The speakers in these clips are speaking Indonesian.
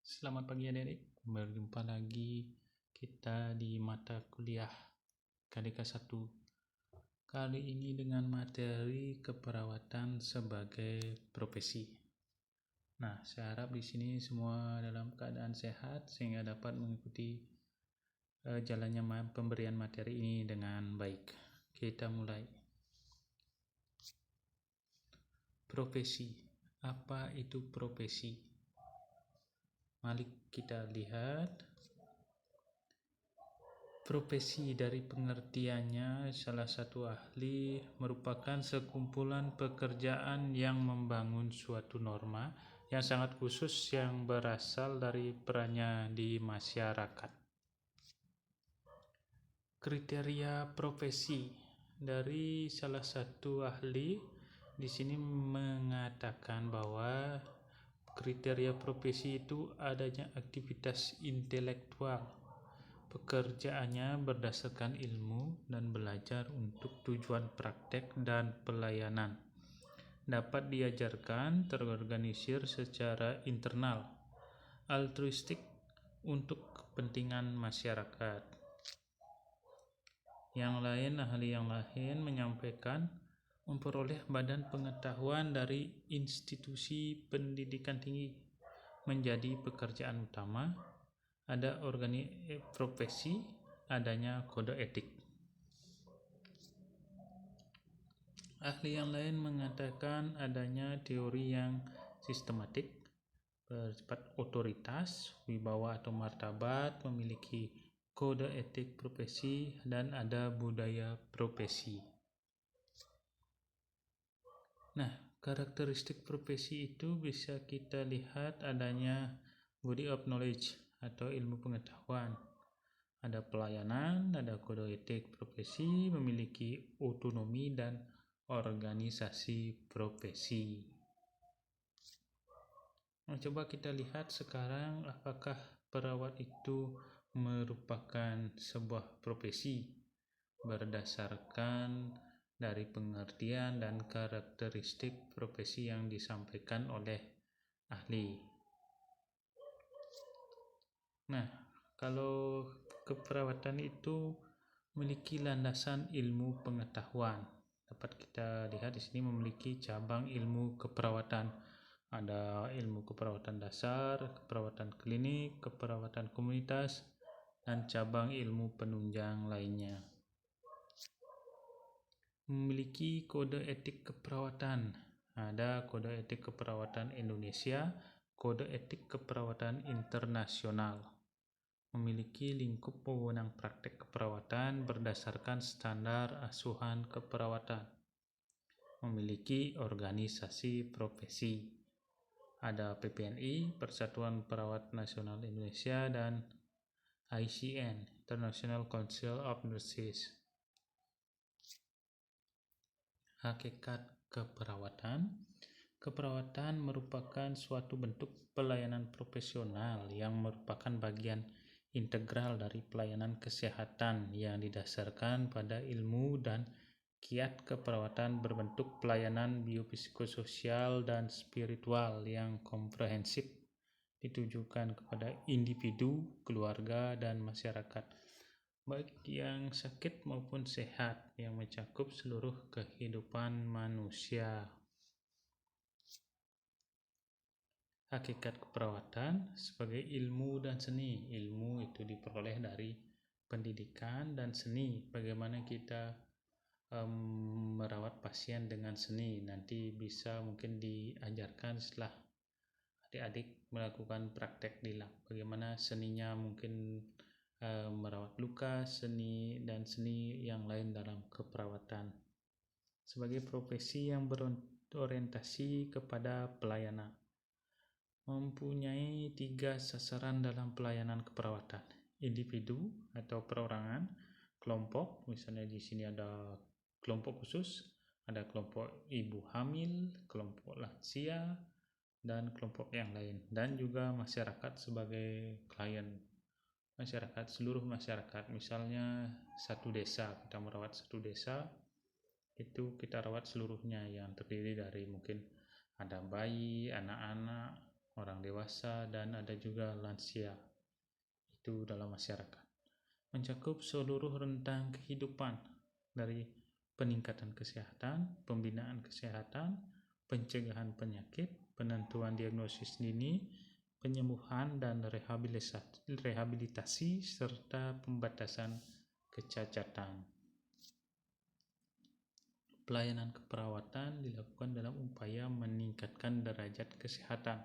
Selamat pagi adik-adik, berjumpa lagi kita di mata kuliah KDK 1. Kali ini dengan materi keperawatan sebagai profesi. Nah, saya harap di sini semua dalam keadaan sehat sehingga dapat mengikuti jalannya pemberian materi ini dengan baik. Kita mulai. Profesi. Apa itu profesi? Mari kita lihat. Profesi dari pengertiannya, salah satu ahli merupakan sekumpulan pekerjaan yang membangun suatu norma yang sangat khusus yang berasal dari perannya di masyarakat. Kriteria profesi dari salah satu ahli di sini mengatakan bahwa kriteria profesi itu adanya aktivitas intelektual. Pekerjaannya berdasarkan ilmu dan belajar untuk tujuan praktek dan pelayanan. Dapat diajarkan, terorganisir secara internal, altruistik untuk kepentingan masyarakat. Ahli yang lain menyampaikan memperoleh badan pengetahuan dari institusi pendidikan tinggi menjadi pekerjaan utama. Ada profesi, adanya kode etik. Ahli yang lain mengatakan adanya teori yang sistematik, bersifat otoritas, wibawa atau martabat, memiliki kode etik profesi, dan ada budaya profesi. Nah, karakteristik profesi itu bisa kita lihat adanya body of knowledge atau ilmu pengetahuan. Ada pelayanan, ada kode etik profesi, memiliki otonomi dan organisasi profesi. Nah, coba kita lihat sekarang apakah perawat itu merupakan sebuah profesi berdasarkan dari pengertian dan karakteristik profesi yang disampaikan oleh ahli. Nah, kalau keperawatan itu memiliki landasan ilmu pengetahuan. Dapat kita lihat di sini memiliki cabang ilmu keperawatan. Ada ilmu keperawatan dasar, keperawatan klinik, keperawatan komunitas, dan cabang ilmu penunjang lainnya. Memiliki kode etik keperawatan. Ada kode etik keperawatan Indonesia, kode etik keperawatan internasional. Memiliki lingkup wewenang praktek keperawatan berdasarkan standar asuhan keperawatan. Memiliki organisasi profesi. Ada PPNI, Persatuan Perawat Nasional Indonesia, dan ICN, International Council of Nurses. Hakikat keperawatan. Keperawatan merupakan suatu bentuk pelayanan profesional yang merupakan bagian integral dari pelayanan kesehatan yang didasarkan pada ilmu dan kiat keperawatan berbentuk pelayanan biopsikososial dan spiritual yang komprehensif ditujukan kepada individu, keluarga, dan masyarakat, baik yang sakit maupun sehat, yang mencakup seluruh kehidupan manusia. Hakikat keperawatan sebagai ilmu dan seni. Ilmu itu diperoleh dari pendidikan, dan seni bagaimana kita merawat pasien dengan seni. Nanti bisa mungkin diajarkan setelah adik-adik melakukan praktek di lab, bagaimana seninya mungkin merawat luka, seni dan seni yang lain dalam keperawatan. Sebagai profesi yang berorientasi kepada pelayanan, mempunyai 3 sasaran dalam pelayanan keperawatan: individu atau perorangan, kelompok, misalnya di sini ada kelompok khusus, ada kelompok ibu hamil, kelompok lansia, dan kelompok yang lain, dan juga masyarakat sebagai klien. Masyarakat, seluruh masyarakat, misalnya satu desa, kita merawat satu desa, itu kita rawat seluruhnya yang terdiri dari mungkin ada bayi, anak-anak, orang dewasa, dan ada juga lansia. Itu dalam masyarakat. Mencakup seluruh rentang kehidupan dari peningkatan kesehatan, pembinaan kesehatan, pencegahan penyakit, penentuan diagnosis dini, penyembuhan dan rehabilitasi, serta pembatasan kecacatan. Pelayanan keperawatan dilakukan dalam upaya meningkatkan derajat kesehatan,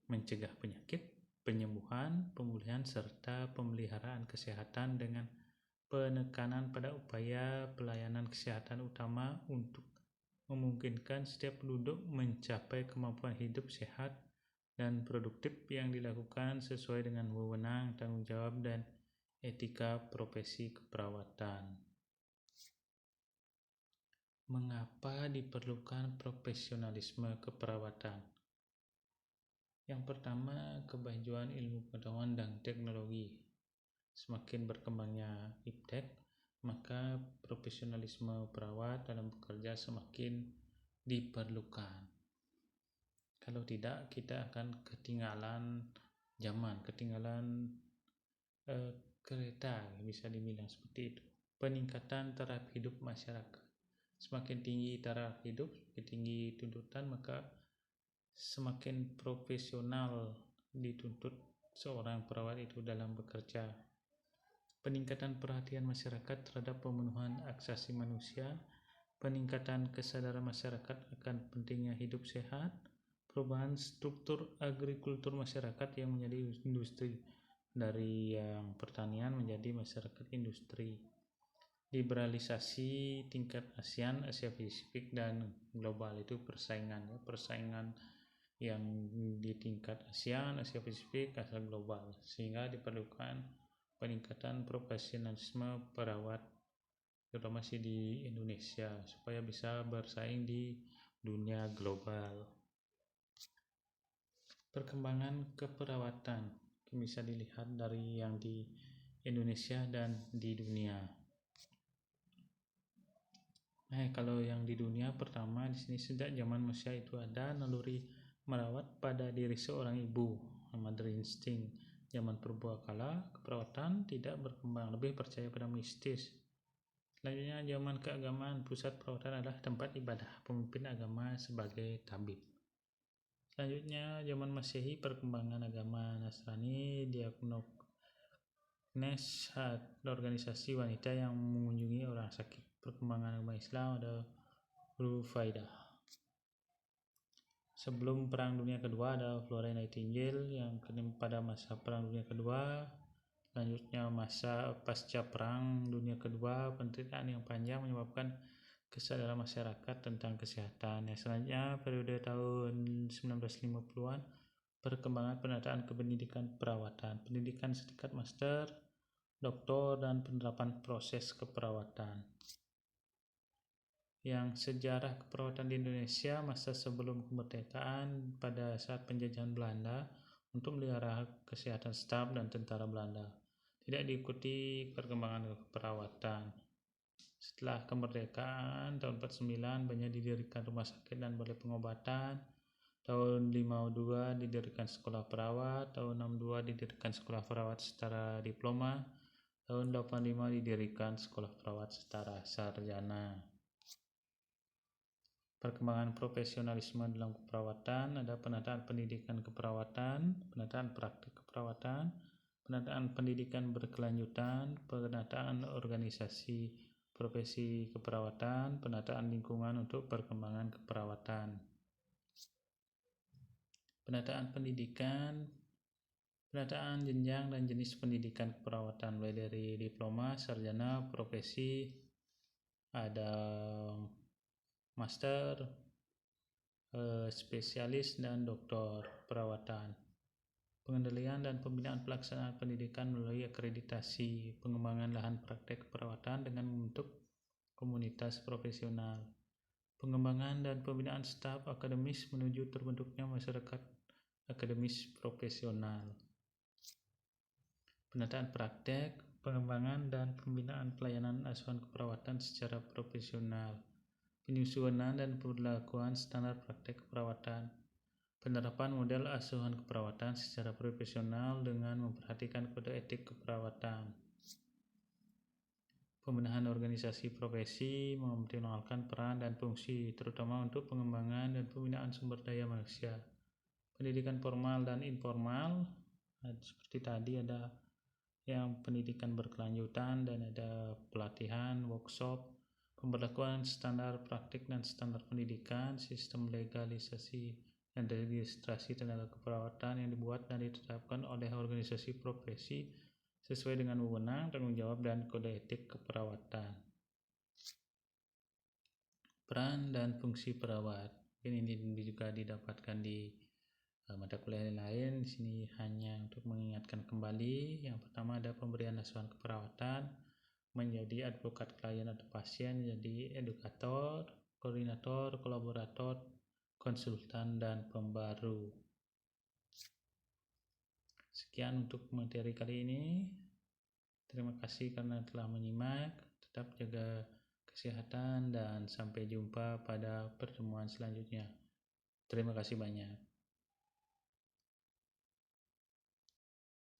mencegah penyakit, penyembuhan, pemulihan, serta pemeliharaan kesehatan dengan penekanan pada upaya pelayanan kesehatan utama untuk memungkinkan setiap penduduk mencapai kemampuan hidup sehat dan produktif yang dilakukan sesuai dengan wewenang, tanggung jawab, dan etika profesi keperawatan. Mengapa diperlukan profesionalisme keperawatan? Yang pertama, kemajuan ilmu pengetahuan dan teknologi. Semakin berkembangnya iptek, maka profesionalisme perawat dalam bekerja semakin diperlukan. Kalau tidak, kita akan ketinggalan zaman, ketinggalan kereta, bisa dibilang seperti itu. Peningkatan taraf hidup masyarakat. Semakin tinggi taraf hidup, semakin tinggi tuntutan, maka semakin profesional dituntut seorang perawat itu dalam bekerja. Peningkatan perhatian masyarakat terhadap pemenuhan hak asasi manusia, peningkatan kesadaran masyarakat akan pentingnya hidup sehat, perubahan struktur agrikultur masyarakat yang menjadi industri, dari yang pertanian menjadi masyarakat industri. Liberalisasi tingkat ASEAN, Asia Pasifik, dan global, itu persaingan yang di tingkat ASEAN, Asia Pasifik, Asia global, sehingga diperlukan peningkatan profesionalisme perawat terutama di Indonesia supaya bisa bersaing di dunia global. Perkembangan keperawatan bisa dilihat dari yang di Indonesia dan di dunia. Kalau yang di dunia, pertama di sini sejak zaman manusia itu ada naluri merawat pada diri seorang ibu, mother instinct. Zaman purbakala, keperawatan tidak berkembang, lebih percaya pada mistis. Selanjutnya, zaman keagamaan, pusat perawatan adalah tempat ibadah, pemimpin agama sebagai tabib. Selanjutnya, zaman Masehi, perkembangan agama Nasrani, Diakones, organisasi wanita yang mengunjungi orang sakit. Perkembangan agama Islam ada Rufaidah. Sebelum Perang Dunia Kedua ada Florence Nightingale yang pada masa Perang Dunia Kedua. Selanjutnya masa pasca Perang Dunia Kedua, penderitaan yang panjang menyebabkan kesadaran masyarakat tentang kesehatan. Selanjutnya periode tahun 1950-an, perkembangan penataan kependidikan perawatan, pendidikan setingkat master, doktor, dan penerapan proses keperawatan. Yang sejarah keperawatan di Indonesia masa sebelum kemerdekaan pada saat penjajahan Belanda untuk melihara kesehatan staf dan tentara Belanda. Tidak diikuti perkembangan keperawatan. Setelah kemerdekaan tahun 49 banyak didirikan rumah sakit dan balai pengobatan. Tahun 52 didirikan sekolah perawat, tahun 62 didirikan sekolah perawat setara diploma, tahun 85 didirikan sekolah perawat setara sarjana. Perkembangan profesionalisme dalam keperawatan ada penataan pendidikan keperawatan, penataan praktik keperawatan, penataan pendidikan berkelanjutan, penataan organisasi profesi keperawatan, penataan lingkungan untuk perkembangan keperawatan. Penataan pendidikan, penataan jenjang dan jenis pendidikan keperawatan, mulai dari diploma, sarjana, profesi, ada master, spesialis, dan doktor perawatan. Pengendalian dan pembinaan pelaksanaan pendidikan melalui akreditasi, pengembangan lahan praktek keperawatan dengan membentuk komunitas profesional, pengembangan dan pembinaan staf akademis menuju terbentuknya masyarakat akademis profesional. Penataan praktek, pengembangan dan pembinaan pelayanan asuhan keperawatan secara profesional, penyusunan dan pemberlakuan standar praktek keperawatan, Penerapan model asuhan keperawatan secara profesional dengan memperhatikan kode etik keperawatan. Pembenahan organisasi profesi mengoptimalkan peran dan fungsi, terutama untuk pengembangan dan pembinaan sumber daya manusia. Pendidikan formal dan informal, seperti tadi ada yang pendidikan berkelanjutan dan ada pelatihan, workshop, pemberlakuan standar praktik dan standar pendidikan, sistem legalisasi dan registrasi tenaga keperawatan yang dibuat dan ditetapkan oleh organisasi profesi sesuai dengan wewenang, tanggung jawab, dan kode etik keperawatan. Peran dan fungsi perawat. Ini juga didapatkan di mata kuliah lain. Di sini hanya untuk mengingatkan kembali. Yang pertama ada pemberian asuhan keperawatan, menjadi advokat klien atau pasien, jadi edukator, koordinator, kolaborator, konsultan, dan pembaru. Sekian untuk materi kali ini. Terima kasih karena telah menyimak. Tetap jaga kesehatan dan sampai jumpa pada pertemuan selanjutnya. Terima kasih banyak.